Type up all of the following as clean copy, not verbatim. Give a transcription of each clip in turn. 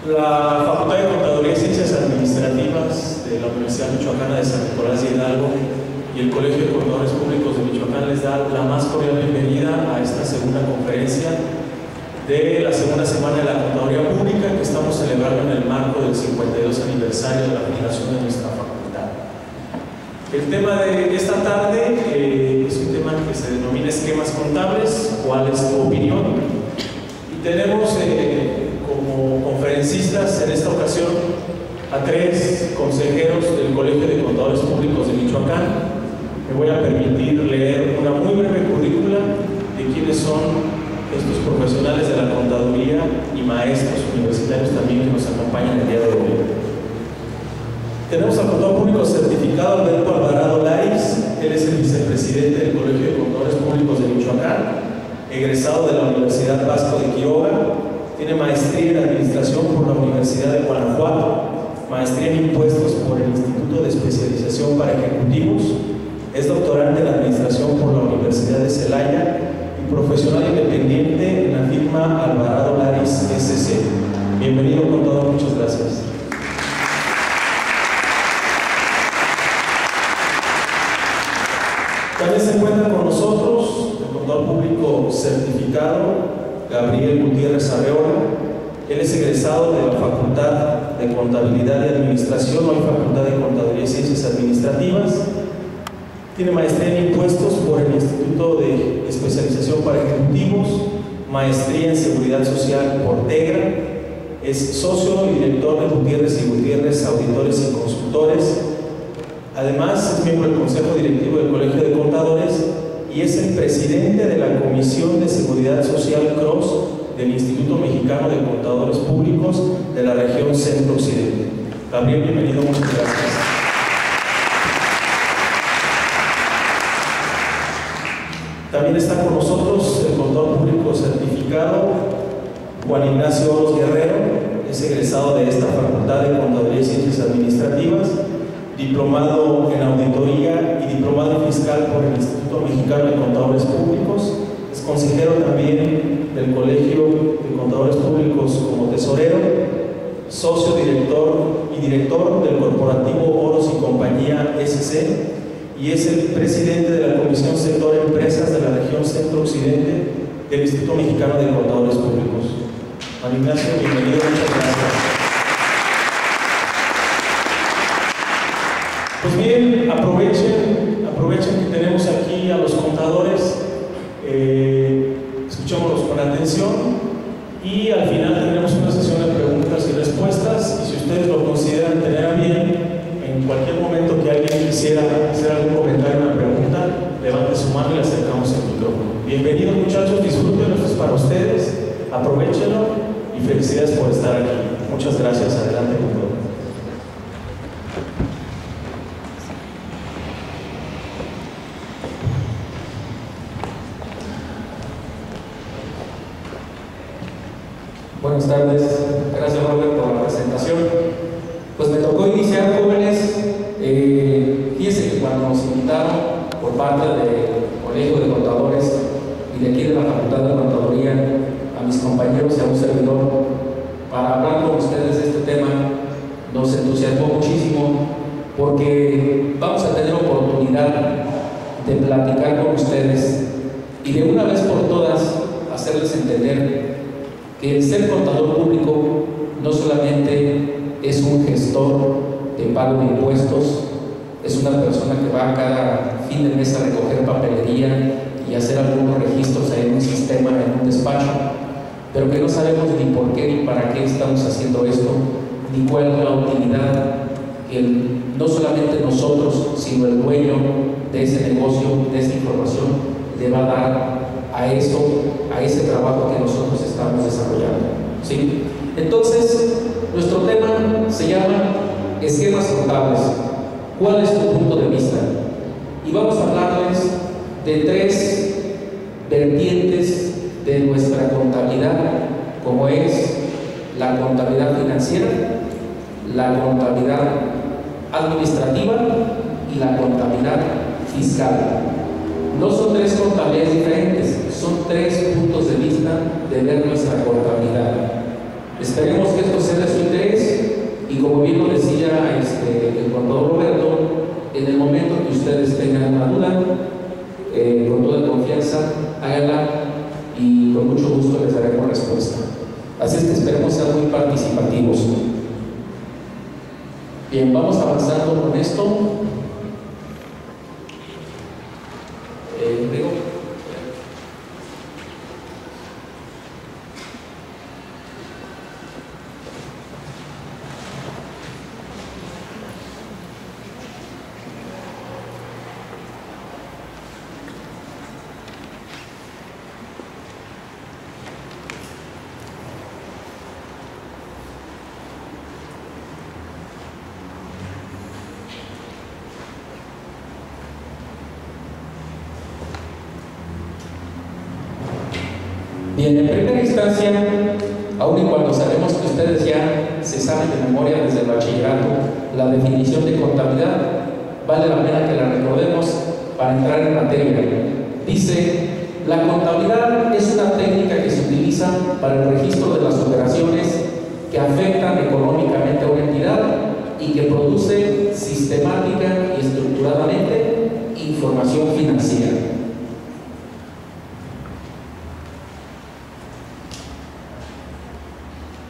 La Facultad de Contaduría y Ciencias Administrativas de la Universidad Michoacana de San Nicolás de Hidalgo y el Colegio de Contadores Públicos de Michoacán les da la más cordial bienvenida a esta segunda conferencia de la segunda semana de la Contaduría Pública que estamos celebrando en el marco del 52 aniversario de la fundación de nuestra facultad. El tema de esta tarde es un tema que se denomina esquemas contables. ¿Cuál es tu opinión? Y tenemos como conferencistas en esta ocasión a 3 consejeros del Colegio de Contadores Públicos de Michoacán. Me voy a permitir leer una muy breve currícula de quiénes son estos profesionales de la contaduría y maestros universitarios también que nos acompañan el día de hoy. Tenemos al contador público certificado Alberto Alvarado Laris. Él es el vicepresidente del Colegio de Contadores Públicos de Michoacán, egresado de la Universidad Vasco de Quiroga. Tiene maestría en Administración por la Universidad de Guanajuato, maestría en Impuestos por el Instituto de Especialización para Ejecutivos, es doctorante en Administración por la Universidad de Celaya y profesional independiente en la firma Alvarado Laris SC. Bienvenido, contador, muchas gracias. También se encuentra con nosotros el contador público certificado Gabriel Gutiérrez Arreola. Él es egresado de la Facultad de Contabilidad y Administración, hoy Facultad de Contaduría y Ciencias Administrativas. Tiene maestría en Impuestos por el Instituto de Especialización para Ejecutivos, maestría en Seguridad Social por TEGRA. Es socio y director de Gutiérrez y Gutiérrez Auditores y Consultores. Además, es miembro del Consejo Directivo del Colegio de Contadores y es el presidente de la Comisión de Seguridad Social CROSS del Instituto Mexicano de Contadores Públicos de la región Centro-Occidente. Gabriel, bienvenido, muchas gracias. También está con nosotros el contador público certificado Juan Ignacio Oros Guerrero. Es egresado de esta Facultad de Contaduría y Ciencias Administrativas, diplomado en Auditoría y diplomado en Fiscal por el Instituto Mexicano de Contadores Públicos. Es consejero también del Colegio de Contadores Públicos como tesorero, socio director y director del corporativo Oros y Compañía SC, y es el presidente de la Comisión Sector Empresas de la región Centro-Occidente del Instituto Mexicano de Contadores Públicos. Juan Ignacio, bienvenido, muchas gracias. Pues bien, aprovechen que tenemos aquí a los contadores, escuchémoslos con atención y al final tendremos una sesión de preguntas y respuestas, y si ustedes lo consideran tener a bien, en cualquier momento que alguien quisiera hacer algún comentario o una pregunta, levante su mano y le acercamos el micrófono. Bienvenidos, muchachos, disfruten, esto es para ustedes, aprovechenlo y felicidades por estar aquí. Muchas gracias, adelante con todo. Buenas tardes, gracias Robert por la presentación. Pues me tocó iniciar, jóvenes. Fíjense que cuando nos invitaron por parte del Colegio de Contadores y de aquí de la Facultad de Contaduría, a mis compañeros y a un servidor, para hablar con ustedes de este tema, nos entusiasmó muchísimo porque vamos a tener oportunidad de platicar con ustedes y de una vez por todas hacerles entender que el ser contador público no solamente es un gestor de pago de impuestos, es una persona que va cada fin de mes a recoger papelería y hacer algunos registros en un sistema, en un despacho, pero que no sabemos ni por qué ni para qué estamos haciendo esto, ni cuál es la utilidad que no solamente nosotros, sino el dueño de ese negocio, de esa información, le va a dar a eso, a ese trabajo que nosotros estamos desarrollando, ¿sí? Entonces, nuestro tema se llama esquemas contables. ¿Cuál es tu punto de vista? Y vamos a hablarles de 3 vertientes de nuestra contabilidad, como es la contabilidad financiera, la contabilidad administrativa y la contabilidad fiscal. No son 3 contabilidades diferentes, son 3 puntos de vista de ver nuestra contabilidad. Esperemos que esto sea de su como bien lo decía el contador Roberto, en el momento que ustedes tengan una duda, con toda confianza, háganla y con mucho gusto les daremos respuesta. Así es que esperemos ser muy participativos. Bien, vamos avanzando con esto. Bien, en primera instancia, aun y cuando sabemos que ustedes ya se saben de memoria desde el bachillerato la definición de contabilidad, vale la pena que la recordemos para entrar en materia. Dice, la contabilidad es una técnica que se utiliza para el registro de las operaciones que afectan económicamente a una entidad y que produce sistemática y estructuradamente información financiera.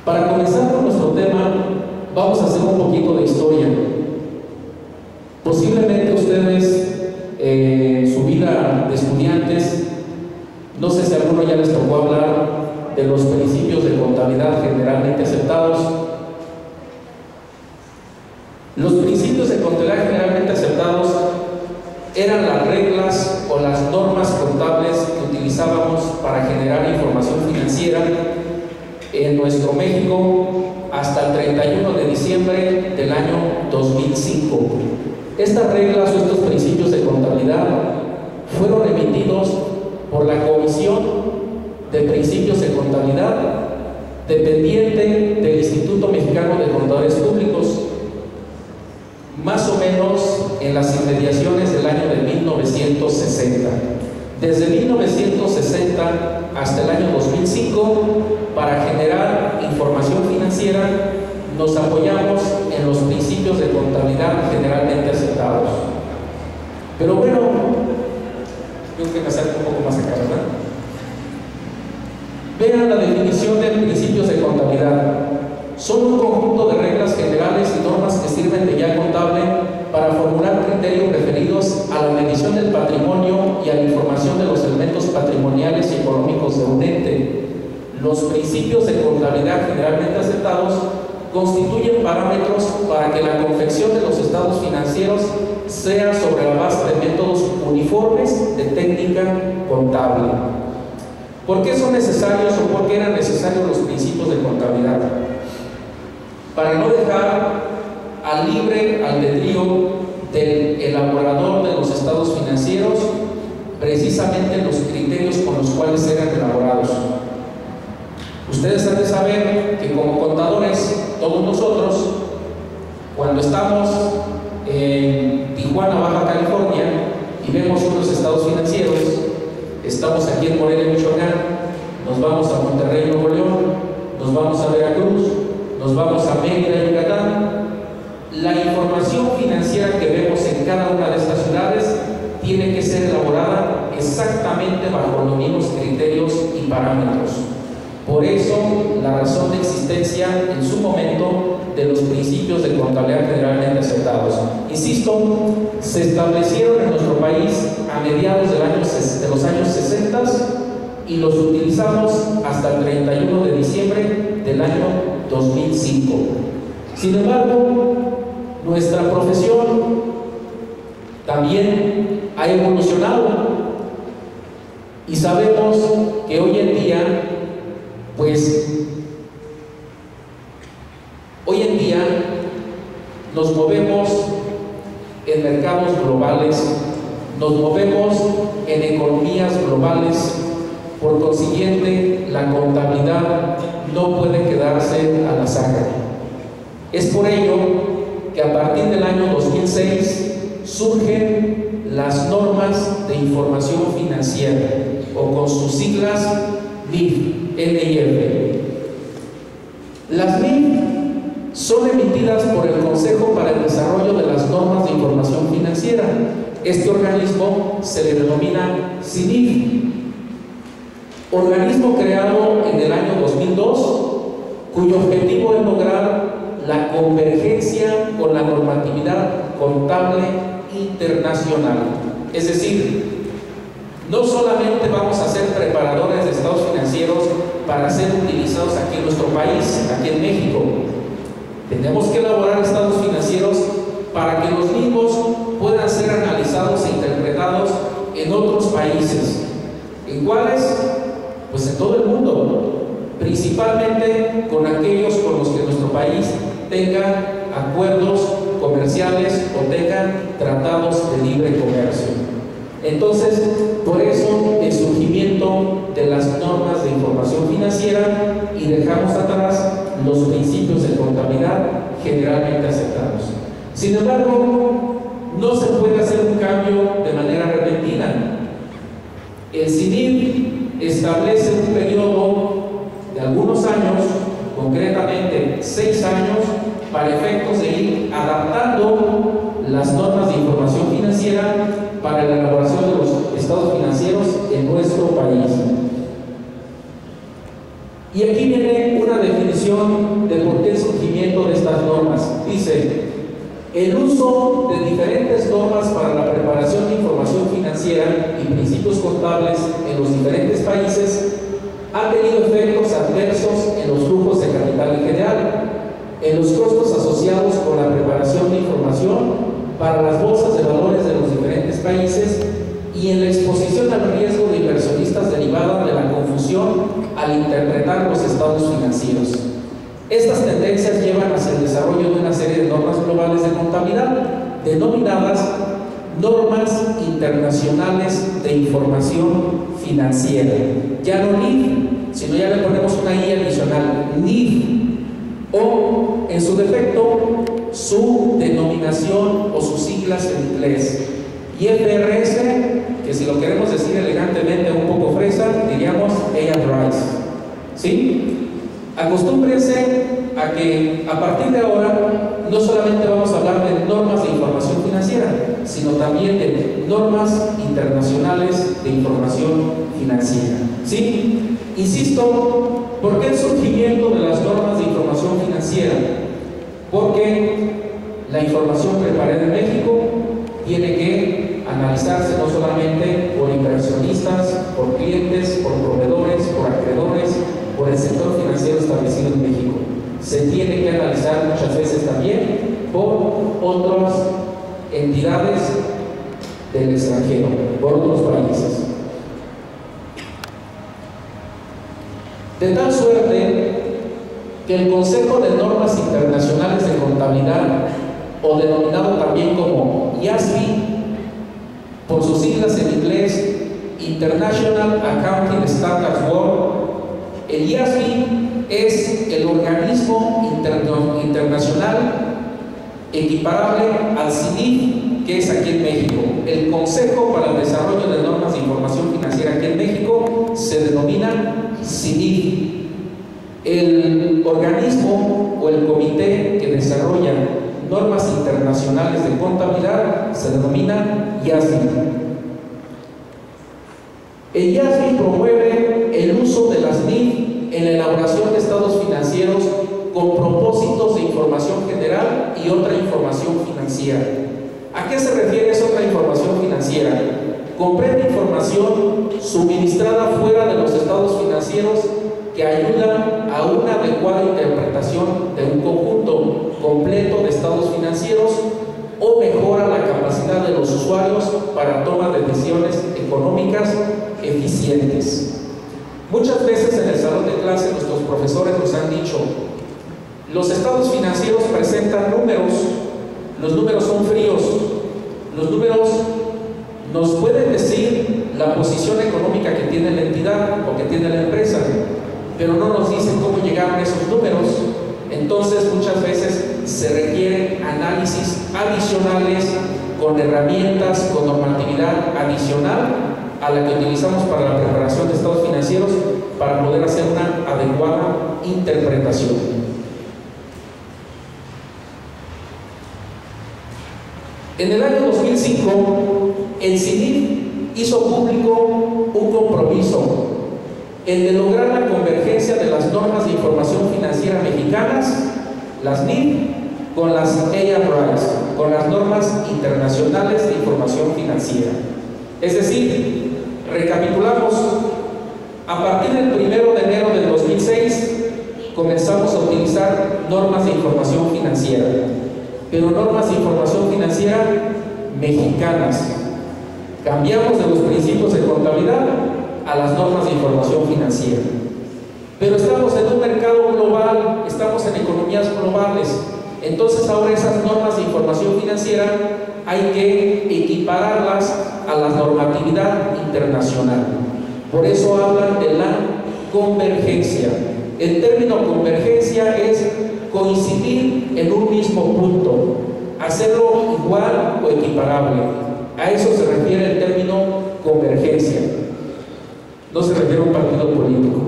Para comenzar con nuestro tema, vamos a hacer un poquito de historia. Posiblemente ustedes, su vida de estudiantes, no sé si a alguno ya les tocó hablar de los principios de contabilidad generalmente aceptados. Los principios de contabilidad generalmente aceptados eran las reglas o las normas contables que utilizábamos para generar información financiera en nuestro México hasta el 31 de diciembre del año 2005. Estas reglas o estos principios de contabilidad fueron emitidos por la Comisión de Principios de Contabilidad, dependiente del Instituto Mexicano de Contadores Públicos, más o menos en las inmediaciones del año de 1960. Desde 1960 hasta el año 2005, para generar información financiera, nos apoyamos en los principios de contabilidad generalmente aceptados. Pero bueno, yo creo que me acerco un poco más acá, ¿verdad? Vean la definición de principios de contabilidad. Son un conjunto de reglas generales y normas que sirven de guía contable para formular criterios referidos a la medición del patrimonio y a la información de los elementos patrimoniales y económicos de un ente. Los principios de contabilidad generalmente aceptados constituyen parámetros para que la confección de los estados financieros sea sobre la base de métodos uniformes de técnica contable. ¿Por qué son necesarios o por qué eran necesarios los principios de contabilidad? Para no dejar al libre albedrío del elaborador de los estados financieros precisamente los criterios con los cuales eran elaborados. Ustedes han de saber que como contadores, todos nosotros, cuando estamos en Tijuana, Baja California, y vemos unos estados financieros, estamos aquí en Morelia, Michoacán, nos vamos a Monterrey, Nuevo León, nos vamos a Veracruz, nos vamos a Mérida, Yucatán. La información financiera que vemos en cada una de estas ciudades tiene que ser elaborada exactamente bajo los mismos criterios y parámetros. Por eso, la razón de existencia en su momento de los principios de contabilidad generalmente aceptados. Insisto, se establecieron en nuestro país a mediados de los años 60 y los utilizamos hasta el 31 de diciembre del año 2005. Sin embargo, nuestra profesión también ha evolucionado y sabemos que hoy en día, nos movemos en mercados globales, nos movemos en economías globales. Por consiguiente, la contabilidad no puede quedarse a la saga. Es por ello que a partir del año 2006 surgen las normas de información financiera, o con sus siglas NIF. Las NIF son emitidas por el Consejo para el Desarrollo de las Normas de Información Financiera. Este organismo se le denomina CINIF, organismo creado en el año 2002, cuyo objetivo es lograr la convergencia con la normatividad contable internacional. Es decir, no solamente vamos a ser preparadores de estados financieros para ser utilizados aquí en nuestro país, aquí en México. Tenemos que elaborar estados financieros para que los mismos puedan ser analizados e interpretados en otros países. ¿En cuáles? Pues en todo el mundo, principalmente con aquellos con los que nuestro país tenga acuerdos comerciales o tenga tratados de libre comercio. Entonces, por eso el surgimiento de las normas de información financiera, y dejamos atrás los principios de contabilidad generalmente aceptados. Sin embargo, no se puede hacer un cambio de manera repentina. El CINIF establece un periodo de algunos años, concretamente 6 años, para efectos de ir adaptando las normas de información financiera para la elaboración de los estados financieros en nuestro país. Y aquí viene una definición de por qué el surgimiento de estas normas. Dice: el uso de diferentes normas para la preparación de información financiera y principios contables en los diferentes países ha tenido efectos adversos en los flujos de capital en general, en los costos asociados con la preparación de información para las bolsas de valores de los diferentes países y en la exposición al riesgo de inversionistas derivada de la confusión al interpretar los estados financieros. Estas tendencias llevan hacia el desarrollo de una serie de normas globales de contabilidad, denominadas Normas Internacionales de Información Financiera. Ya no NIF, sino ya le ponemos una I adicional, NIF, o en su defecto, su denominación o sus siglas en inglés, IFRS, que si lo queremos decir elegantemente un poco fresa, diríamos IFRS. ¿Sí? Acostúmbrense a que a partir de ahora no solamente vamos a hablar de normas de información financiera, sino también de normas internacionales de información financiera. ¿Sí? Insisto, ¿por qué el surgimiento de las normas de información financiera? Porque la información preparada en México tiene que analizarse no solamente por inversionistas, por clientes, por proveedores, por acreedores, por el sector financiero establecido en México. Se tiene que analizar muchas veces también por otras entidades del extranjero, por otros países. De tal suerte que el Consejo de Normas Internacionales de Contabilidad, o denominado también como IASB, por sus siglas en inglés, International Accounting Standards Board, el IASB es el organismo internacional equiparable al CINIF, que es aquí en México. El Consejo para el Desarrollo de Normas de Información Financiera aquí en México se denomina CINIF. El organismo o el comité que desarrolla normas internacionales de contabilidad se denomina IASB. El IASB promueve el uso de las NIF en la elaboración de estados financieros con propósitos de información general y otra información financiera. ¿A qué se refiere esa otra información financiera? Comprende información suministrada fuera de los estados financieros que ayuda a una adecuada interpretación de un conjunto completo de estados financieros o mejora la capacidad de los usuarios para tomar decisiones económicas eficientes. Muchas veces en el salón de clase nuestros profesores nos han dicho: los estados financieros presentan números, los números son fríos, los números nos pueden decir la posición económica que tiene la entidad o que tiene la empresa, pero no nos dicen cómo llegaron esos números. Entonces muchas veces se requieren análisis adicionales con herramientas, con normatividad adicional a la que utilizamos para la preparación de estados financieros para poder hacer una adecuada interpretación. En el año 2005, el CINIF hizo público un compromiso, el de lograr la convergencia de las normas de información financiera mexicanas, las NIF, con las AFRIs, con las normas internacionales de información financiera. Es decir, recapitulamos, a partir del 1 de enero del 2006 comenzamos a utilizar normas de información financiera, pero normas de información financiera mexicanas. Cambiamos de los principios de contabilidad a las normas de información financiera. Pero estamos en un mercado global, estamos en economías globales. Entonces ahora esas normas de información financiera hay que equipararlas a la normatividad internacional. Por eso hablan de la convergencia. El término convergencia es coincidir en un mismo punto, hacerlo igual o equiparable. A eso se refiere el término convergencia. No se refiere a un partido político.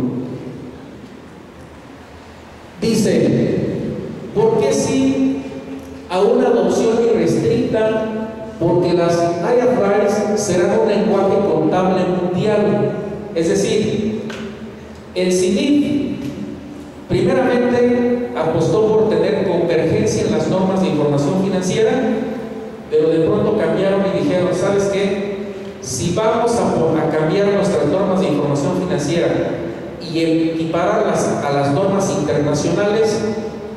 Dice, ¿por qué sí a una adopción irrestricta? Porque las IFRS serán un lenguaje contable mundial. Es decir, el CINIF primeramente apostó por tener convergencia en las normas de información financiera, pero de pronto cambiaron y dijeron, ¿sabes qué? Si vamos a cambiar nuestras normas de información financiera y equipararlas a las normas internacionales,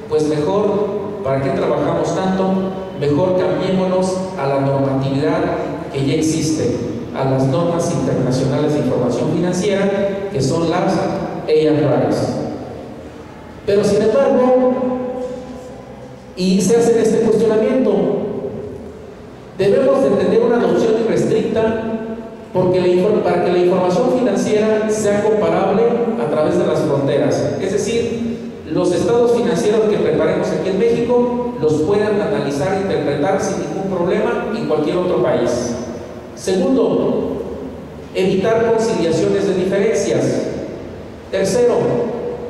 pues mejor, ¿para qué trabajamos tanto? Mejor cambiémonos a la normatividad que ya existe, a las normas internacionales de información financiera, que son las AFRs. Pero sin embargo, y se hace este cuestionamiento, debemos de tener una adopción irrestricta para que la información financiera sea comparable a través de las fronteras. Es decir, los estados financieros que preparemos aquí en México los puedan analizar e interpretar sin ningún problema en cualquier otro país. Segundo, evitar conciliaciones de diferencias. Tercero,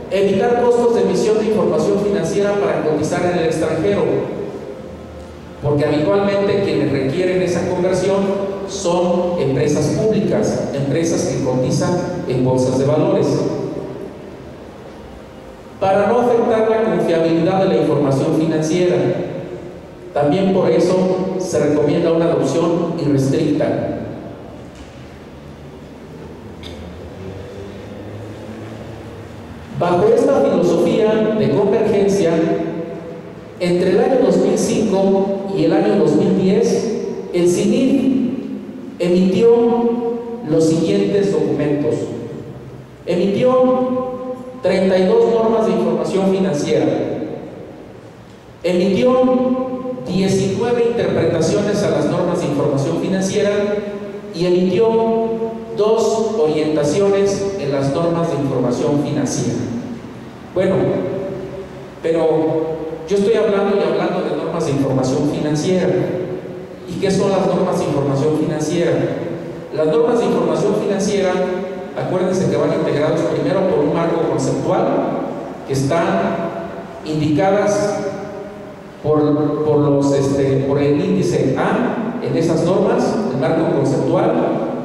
evitar costos de emisión de información financiera para cotizar en el extranjero, porque habitualmente quienes requieren esa conversión son empresas públicas, empresas que cotizan en bolsas de valores. Para no afectar la confiabilidad de la información financiera, también por eso se recomienda una adopción irrestricta. Bajo esta filosofía de convergencia, entre el año 2005 y el año 2010, el CINIF emitió los siguientes documentos. Emitió 32 normas de información financiera. Emitió 19 interpretaciones a las normas de información financiera y emitió 2 orientaciones en las normas de información financiera. Bueno, pero yo estoy hablando de normas de información financiera. ¿Y qué son las normas de información financiera? Las normas de información financiera, acuérdense que van integrados primero por un marco conceptual, que están indicadas por el índice A en esas normas, el marco conceptual,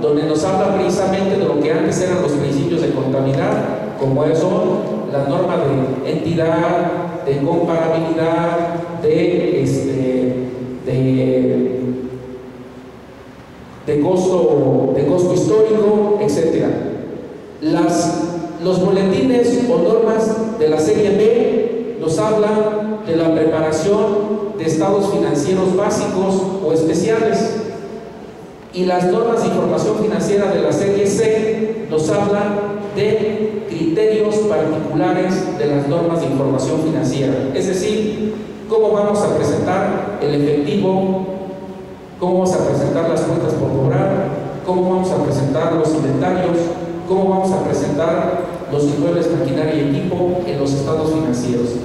donde nos habla precisamente de lo que antes eran los principios de contabilidad, como son las normas de entidad, de comparabilidad, de costo histórico, etc. Los boletines o normas de la serie B nos hablan de la preparación de estados financieros básicos o especiales, y las normas de información financiera de la serie C nos hablan de criterios particulares de las normas de información financiera, es decir, cómo vamos a presentar el efectivo, cómo vamos a presentar las cuentas por cobrar, cómo vamos a presentar los inventarios, cómo vamos a presentar los inmuebles, maquinaria y equipo en los estados financieros.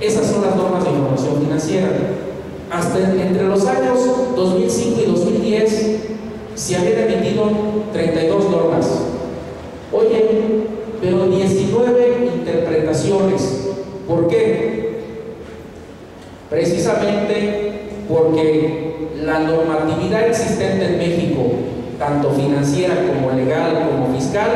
Esas son las normas de información financiera. Hasta entre los años 2005 y 2010 se habían emitido 32 normas. Oye, pero 19 interpretaciones. ¿Por qué? Precisamente porque la normatividad existente en México, tanto financiera como legal como fiscal,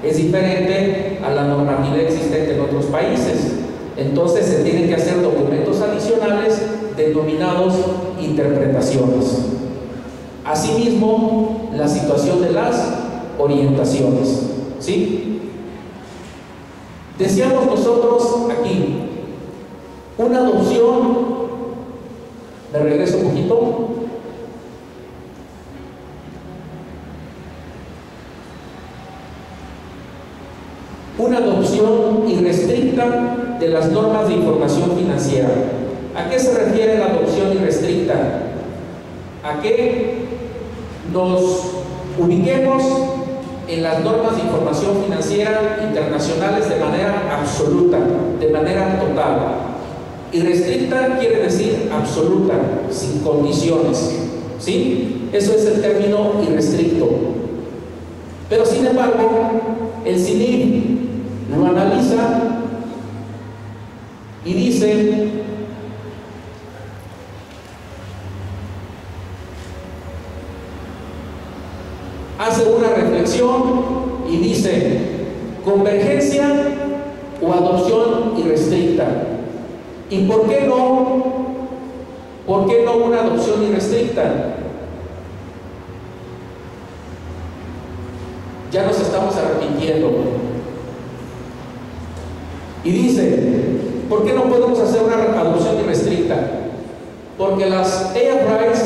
es diferente a la normatividad existente en otros países. Entonces se tienen que hacer documentos adicionales denominados interpretaciones. Asimismo, la situación de las orientaciones, ¿sí? Decíamos nosotros aquí, una adopción, me regreso un poquito, una adopción irrestricta de las normas de información financiera. ¿A qué se refiere la adopción irrestricta? A que nos ubiquemos en las normas de información financiera internacionales de manera absoluta, de manera total. Irrestricta quiere decir absoluta, sin condiciones, ¿sí? Eso es el término irrestricto. Pero sin embargo, el CINIF lo analiza y dice hace una reflexión y dice convergencia o adopción irrestricta. ¿Y por qué no? ¿Por qué no una adopción irrestricta? Ya nos estamos arrepintiendo. Y dice, ¿por qué no podemos hacer una adopción irrestricta? Porque las EIFRAs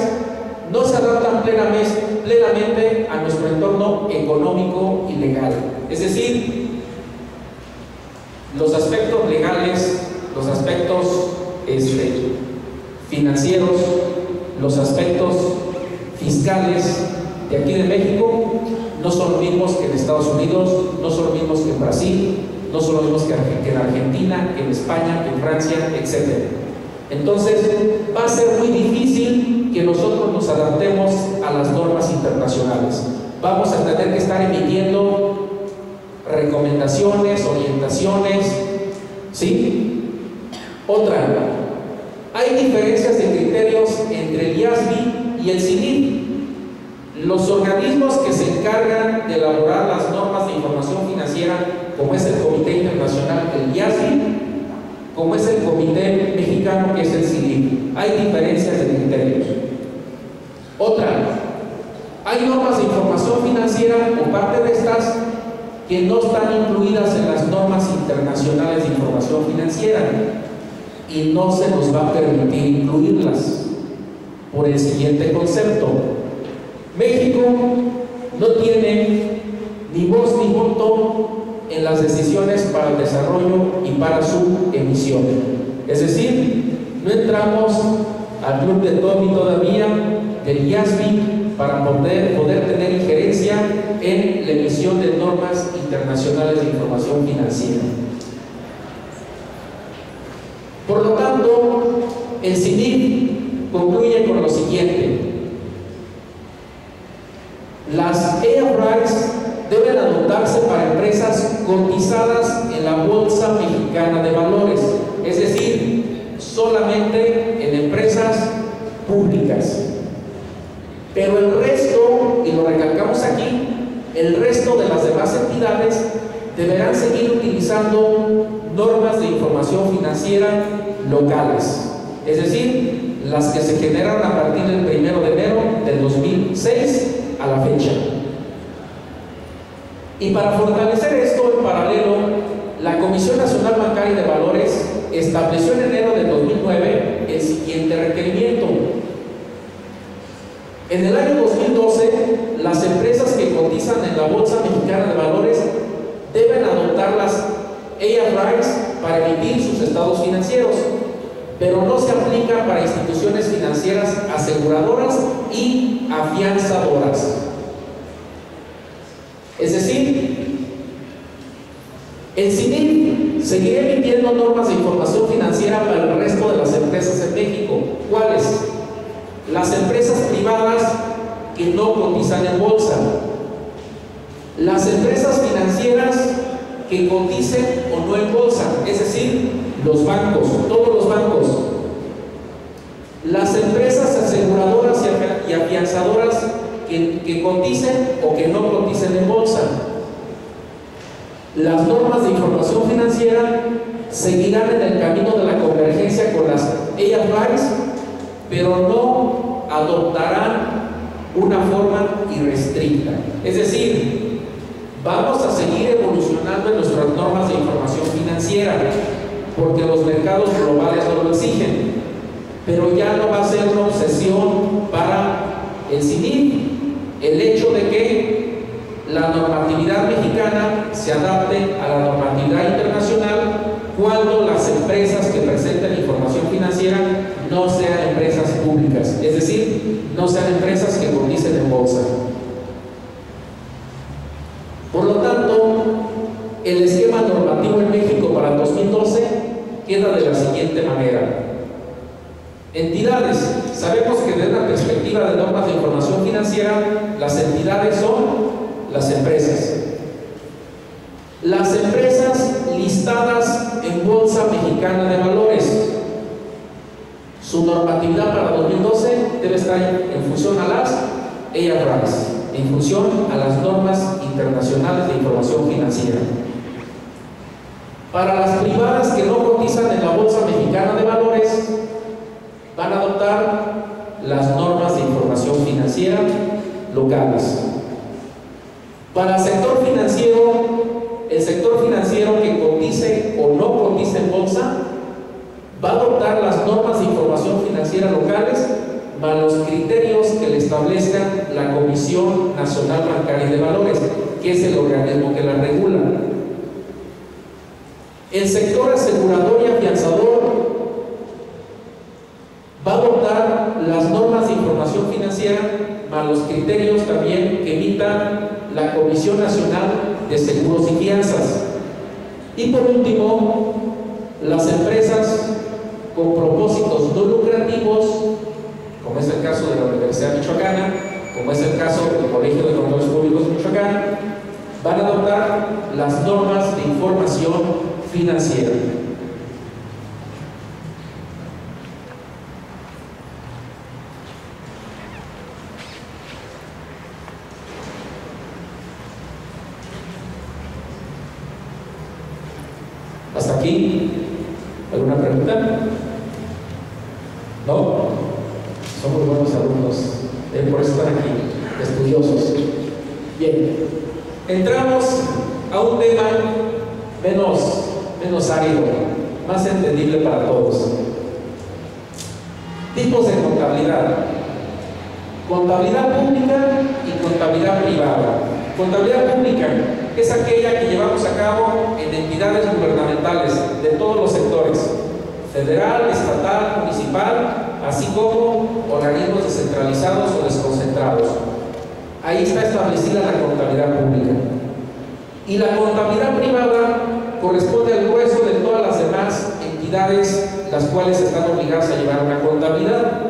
no se adaptan plenamente a nuestro entorno económico y legal. Es decir, los aspectos legales, los aspectos financieros, los aspectos fiscales de aquí de México no son los mismos que en Estados Unidos, no son los mismos que en Brasil, no son los mismos que en Argentina, que en España, que en Francia, etc. Entonces, va a ser muy difícil que nosotros nos adaptemos a las normas internacionales. Vamos a tener que estar emitiendo recomendaciones, orientaciones, ¿sí? Otra, hay diferencias de criterios entre el IASB y el CINIF. Los organismos que se encargan de elaborar las normas de información financiera, como es el Comité Internacional, el IASB, como es el Comité Mexicano, que es el CINIF, hay diferencias de criterios. Otra, hay normas de información financiera o parte de estas que no están incluidas en las normas internacionales de información financiera y no se nos va a permitir incluirlas por el siguiente concepto. México no tiene ni voz ni voto en las decisiones para el desarrollo y para su emisión. Es decir, no entramos al club de Toby todavía del IASB para poder tener injerencia en la emisión de normas internacionales de información financiera. Por lo tanto, el CINIF concluye con lo siguiente: las EIFRAs deben adoptarse para empresas cotizadas en la Bolsa Mexicana de Valores, es decir, solamente en empresas públicas. Pero el resto, y lo recalcamos aquí, el resto de las demás entidades deberán seguir utilizando normas de información financiera locales, es decir, las que se generaron a partir del 1 de enero del 2006 a la fecha. Y para fortalecer esto, en paralelo, la Comisión Nacional Bancaria y de Valores estableció en enero del 2009 el siguiente requerimiento. En el año 2012, las empresas que cotizan en la Bolsa Mexicana de Valores deben adoptar las EIFRAs para emitir sus estados financieros, pero no se aplica para instituciones financieras aseguradoras y afianzadoras. Es decir, el CINIF seguirá emitiendo normas de información financiera para el resto de las empresas en México. ¿Cuáles? Las empresas privadas que no cotizan en bolsa, las empresas financieras que coticen o no en bolsa, es decir, los bancos, todos los bancos, las empresas aseguradoras y afianzadoras que coticen o que no coticen en bolsa. Las normas de información financiera seguirán en el camino de la convergencia con las IFRS, pero no adoptarán una forma irrestricta. Es decir, vamos a seguir evolucionando en nuestras normas de información financiera, porque los mercados globales nos lo exigen, pero ya no va a ser una obsesión para el CINIP el hecho de que la normatividad mexicana se adapte a la normatividad internacional cuando las empresas que presenten información financiera no sean empresas públicas, es decir, no sean empresas que coticen en bolsa. Por lo tanto, el esquema normativo en México para 2012 queda de la siguiente manera. Entidades. Sabemos que desde la perspectiva de normas de información financiera, las entidades son las empresas. Las empresas listadas en Bolsa Mexicana de Valores. Su normatividad para 2012 debe estar en función a las IFRS, en función a las normas internacionales de información financiera. Para las privadas que no cotizan en la Bolsa Mexicana de Valores, van a adoptar las normas de información financiera locales. Para el sector financiero que cotice o no cotice en bolsa, va a adoptar las normas de información financiera locales más los criterios que le establezca la Comisión Nacional Bancaria de Valores, que es el organismo que la regula. El sector asegurador y afianzador va a adoptar las normas de información financiera más los criterios también que emita la Comisión Nacional de Seguros y Fianzas. Y por último, las empresas con propósitos no lucrativos, como es el caso de la Universidad Michoacana, como es el caso del Colegio de Contadores Públicos de Michoacán, van a adoptar las normas de información financiera. ¿Hasta aquí? ¿Alguna pregunta? ¿No? Somos buenos alumnos, por eso están aquí, estudiosos. Bien, entramos a un tema menos árido, más entendible para todos. Tipos de contabilidad. Contabilidad pública y contabilidad privada. Contabilidad pública es aquella que llevamos a cabo en entidades gubernamentales de todos los sectores, federal, estatal, municipal, así como organismos descentralizados o desconcentrados. Ahí está establecida la contabilidad pública. Y la contabilidad privada corresponde al grueso de todas las demás entidades las cuales están obligadas a llevar una contabilidad.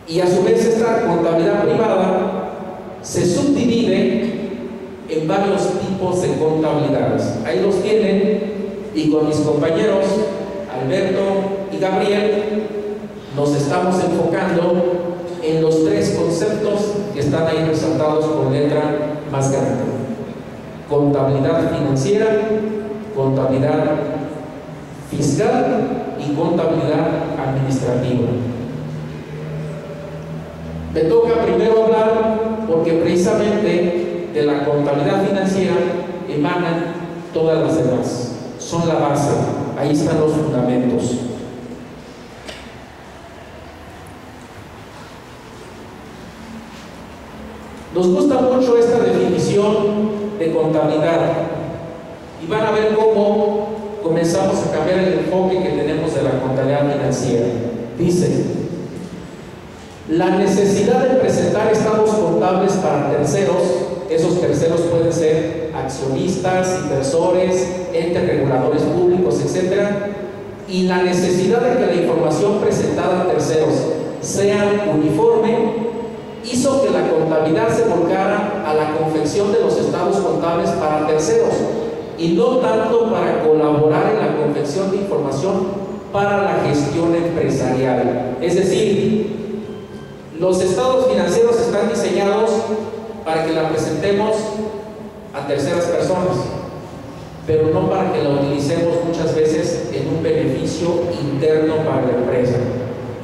Y a su vez esta contabilidad privada se subdivide en varios tipos de contabilidades. Ahí los tienen, y con mis compañeros Alberto y Gabriel nos estamos enfocando en los tres conceptos que están ahí resaltados con letra más grande: contabilidad financiera, contabilidad fiscal y contabilidad administrativa. Me toca primero hablar porque precisamente de la contabilidad financiera emanan todas las demás, son la base, ahí están los fundamentos. Nos gusta mucho esta definición de contabilidad y van a ver cómo comenzamos a cambiar el enfoque que tenemos de la contabilidad financiera. Dice: la necesidad de presentar estados contables para terceros, esos terceros pueden ser accionistas, inversores, entes reguladores públicos, etc. Y la necesidad de que la información presentada a terceros sea uniforme hizo que la contabilidad se volcara a la confección de los estados contables para terceros y no tanto para colaborar en la confección de información para la gestión empresarial. Es decir, los estados financieros están diseñados para que la presentemos a terceras personas, pero no para que la utilicemos muchas veces en un beneficio interno para la empresa.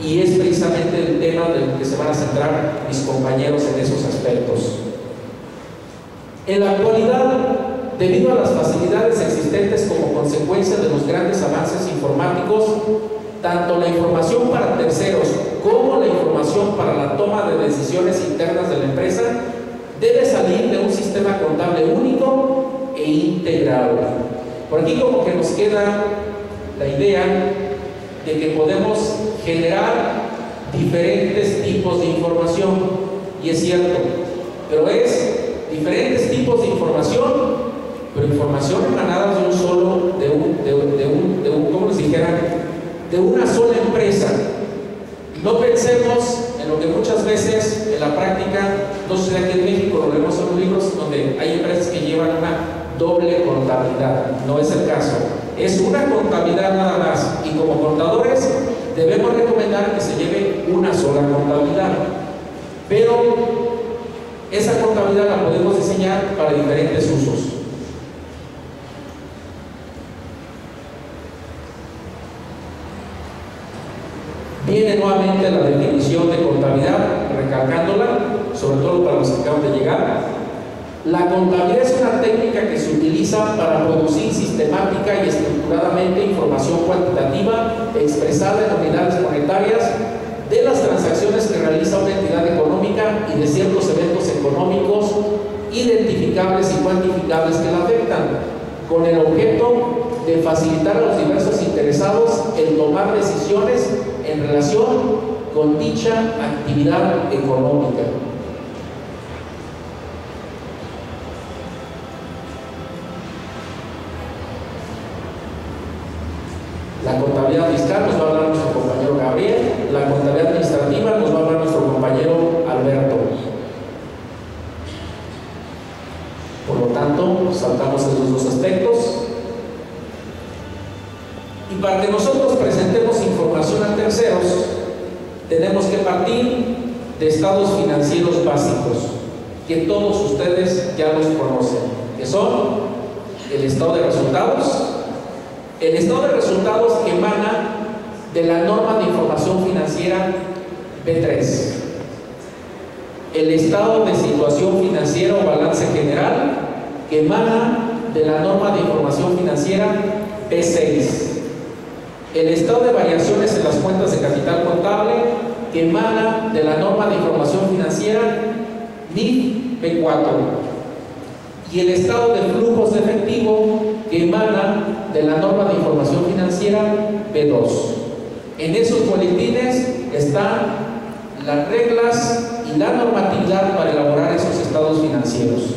Y es precisamente el tema del que se van a centrar mis compañeros en esos aspectos. En la actualidad, debido a las facilidades existentes como consecuencia de los grandes avances informáticos, tanto la información para terceros como la información para la toma de decisiones internas de la empresa debe salir de un sistema contable único e integrado. Por aquí como que nos queda la idea de que podemos generar diferentes tipos de información, y es cierto, pero es diferentes tipos de información, pero información emanada de un solo, ¿cómo les dijera? De una sola empresa. No pensemos en lo que muchas veces en la práctica, no sé, aquí en México lo leemos en los libros, donde hay empresas que llevan una doble contabilidad. No es el caso, es una contabilidad nada más, y como contadores debemos recomendar que se lleve una sola contabilidad, pero esa contabilidad la podemos diseñar para diferentes usos. Viene nuevamente la definición de contabilidad, recalcándola, sobre todo para los que acaban de llegar. La contabilidad es una técnica que se utiliza para producir sistemática y estructuradamente información cuantitativa expresada en unidades monetarias de las transacciones que realiza una entidad económica y de ciertos eventos económicos identificables y cuantificables que la afectan, con el objeto de facilitar a los diversos interesados el tomar decisiones en relación con dicha actividad económica. La contabilidad fiscal nos va a hablar nuestro compañero Gabriel, la contabilidad administrativa nos va a hablar nuestro compañero Alberto. Por lo tanto, saltamos esos dos aspectos. Y para que nosotros presentemos información a terceros, tenemos que partir de estados financieros básicos, que todos ustedes ya los conocen, que son el estado de resultados. El estado de resultados que emana de la norma de información financiera B3. El estado de situación financiera o balance general que emana de la norma de información financiera B6. El estado de variaciones en las cuentas de capital contable que emana de la norma de información financiera NIF B4. Y el estado de flujos de efectivo que emana de la norma de información financiera B2. En esos boletines están las reglas y la normatividad para elaborar esos estados financieros.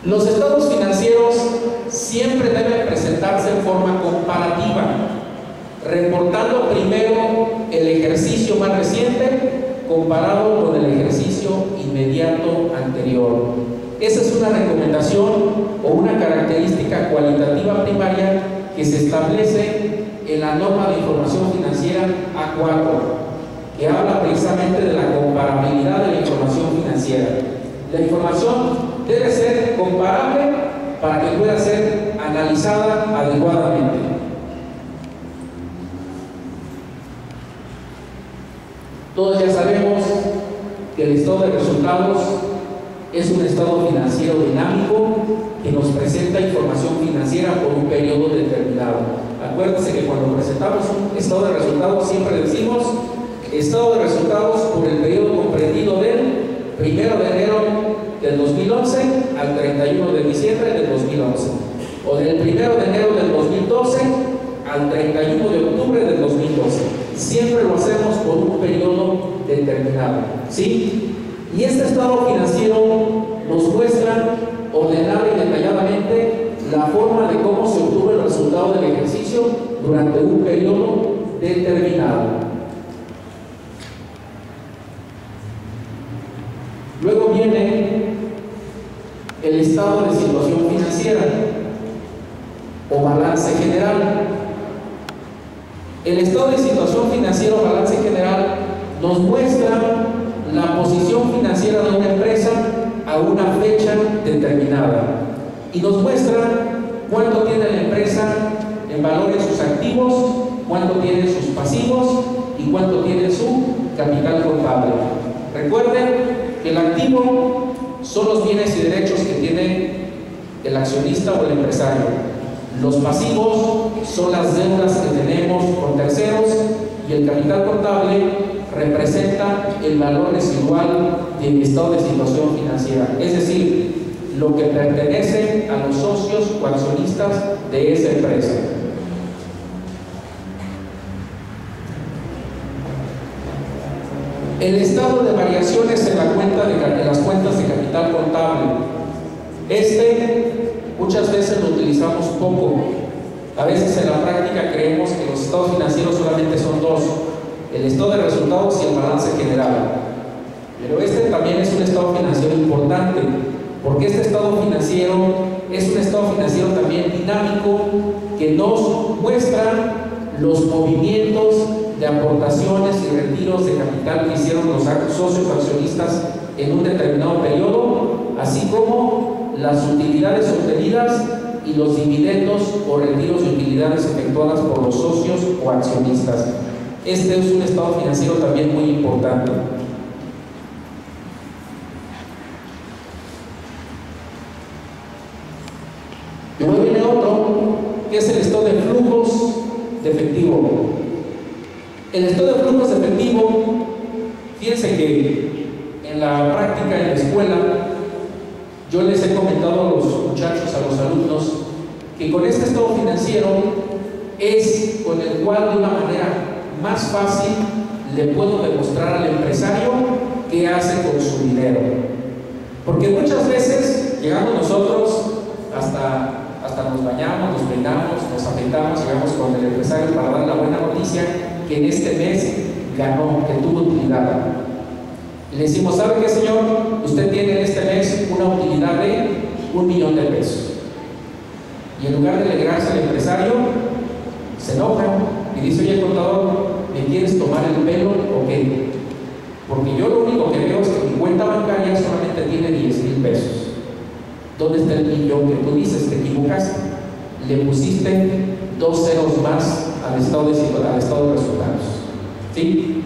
Los estados financieros siempre deben presentarse en forma comparativa, reportando primero el ejercicio más reciente comparado con el ejercicio inmediato anterior. Esa es una recomendación o una característica cualitativa primaria que se establece en la norma de información financiera A4, que habla precisamente de la comparabilidad de la información financiera. La información debe ser comparable para que pueda ser analizada adecuadamente. Todos ya sabemos que el estado de resultados es un estado financiero dinámico que nos presenta información financiera por un periodo determinado. Acuérdense que cuando presentamos un estado de resultados siempre decimos estado de resultados por el periodo comprendido del 1 de enero del 2011 al 31 de diciembre del 2011, o del 1 de enero del 2012 al 31 de octubre del 2012. Siempre lo hacemos por un periodo determinado, ¿sí? Y este estado financiero nos muestra ordenada y detalladamente la forma de cómo se obtuvo el resultado del ejercicio durante un periodo determinado. Luego viene el estado de situación financiera o El estado de situación financiera o balance general nos muestra la posición financiera de una empresa a una fecha determinada y nos muestra cuánto tiene la empresa en valor en sus activos, cuánto tiene sus pasivos y cuánto tiene su capital contable. Recuerden que el activo son los bienes y derechos que tiene el accionista o el empresario. Los pasivos son las deudas que tenemos con terceros y el capital contable representa el valor residual del estado de situación financiera, es decir, lo que pertenece a los socios o accionistas de esa empresa. El estado de variaciones en las cuentas de capital contable. Muchas veces lo utilizamos poco. A veces en la práctica creemos que los estados financieros solamente son dos: el estado de resultados y el balance general. Pero también es un estado financiero importante, porque este estado financiero es un estado financiero también dinámico que nos muestra los movimientos de aportaciones y retiros de capital que hicieron los socios accionistas en un determinado periodo, así como las utilidades obtenidas y los dividendos o retiros de utilidades efectuadas por los socios o accionistas. Este es un estado financiero también muy importante. Luego viene otro, que es el estado de flujos de efectivo. El estado de flujos de efectivo, fíjense que en la práctica en la escuela, yo les he comentado a los muchachos, a los alumnos, que con este estado financiero es con el cual de una manera más fácil le puedo demostrar al empresario qué hace con su dinero. Porque muchas veces llegamos nosotros hasta nos bañamos, nos peinamos, nos afeitamos, llegamos con el empresario para dar la buena noticia que en este mes ganó, que tuvo utilidad. Le decimos: ¿sabe qué, señor? Usted tiene en este mes una utilidad de $1,000,000 de pesos. Y en lugar de alegrarse al empresario, se enoja y dice: oye, contador, ¿me quieres tomar el pelo o qué? Porque yo lo único que veo es que mi cuenta bancaria solamente tiene $10,000 pesos. ¿Dónde está el millón que tú dices? Te equivocaste. Le pusiste 2 ceros más al estado de resultados. ¿Sí?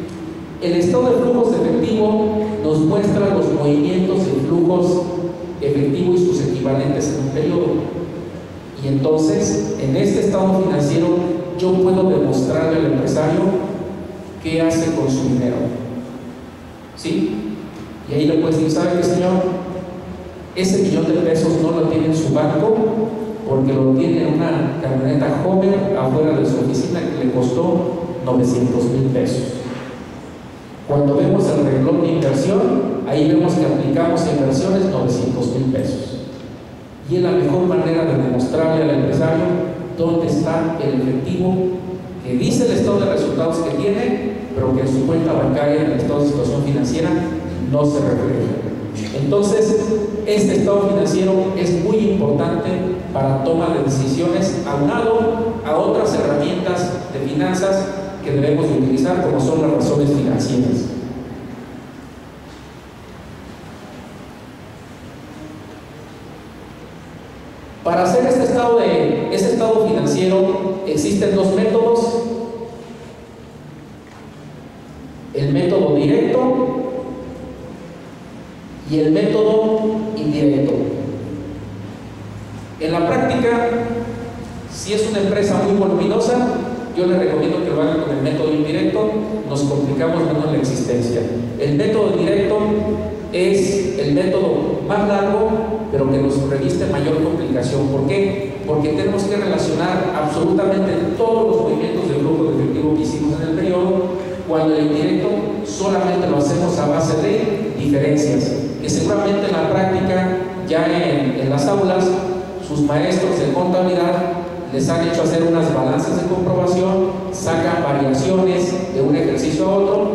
El estado de flujos de efectivo nos muestra los movimientos de flujos efectivo y sus equivalentes en un periodo. Y entonces, en este estado financiero, yo puedo demostrarle al empresario qué hace con su dinero. ¿Sí? Y ahí le puedes decir: ¿sabe qué, señor? Ese $1,000,000 de pesos no lo tiene en su banco porque lo tiene en una camioneta Homer afuera de su oficina que le costó $900,000 pesos. Cuando vemos el renglón de inversión, ahí vemos que aplicamos a inversiones $900,000 pesos. Y es la mejor manera de demostrarle al empresario dónde está el efectivo que dice el estado de resultados que tiene, pero que en su cuenta bancaria, en el estado de situación financiera, no se refleja. Entonces, este estado financiero es muy importante para toma de decisiones, aunado a otras herramientas de finanzas que debemos de utilizar, como son las razones financieras. Para hacer este estado financiero existen dos métodos: el método directo y el método indirecto. En la práctica, si es una empresa muy voluminosa, yo les recomiendo que lo hagan con el método indirecto, nos complicamos menos la existencia. El método directo es el método más largo, pero que nos reviste mayor complicación. ¿Por qué? Porque tenemos que relacionar absolutamente todos los movimientos de flujo de efectivo que hicimos en el periodo, cuando el indirecto solamente lo hacemos a base de diferencias, que seguramente en la práctica, ya en las aulas, sus maestros de contabilidad les han hecho hacer unas balanzas de comprobación, sacan variaciones de un ejercicio a otro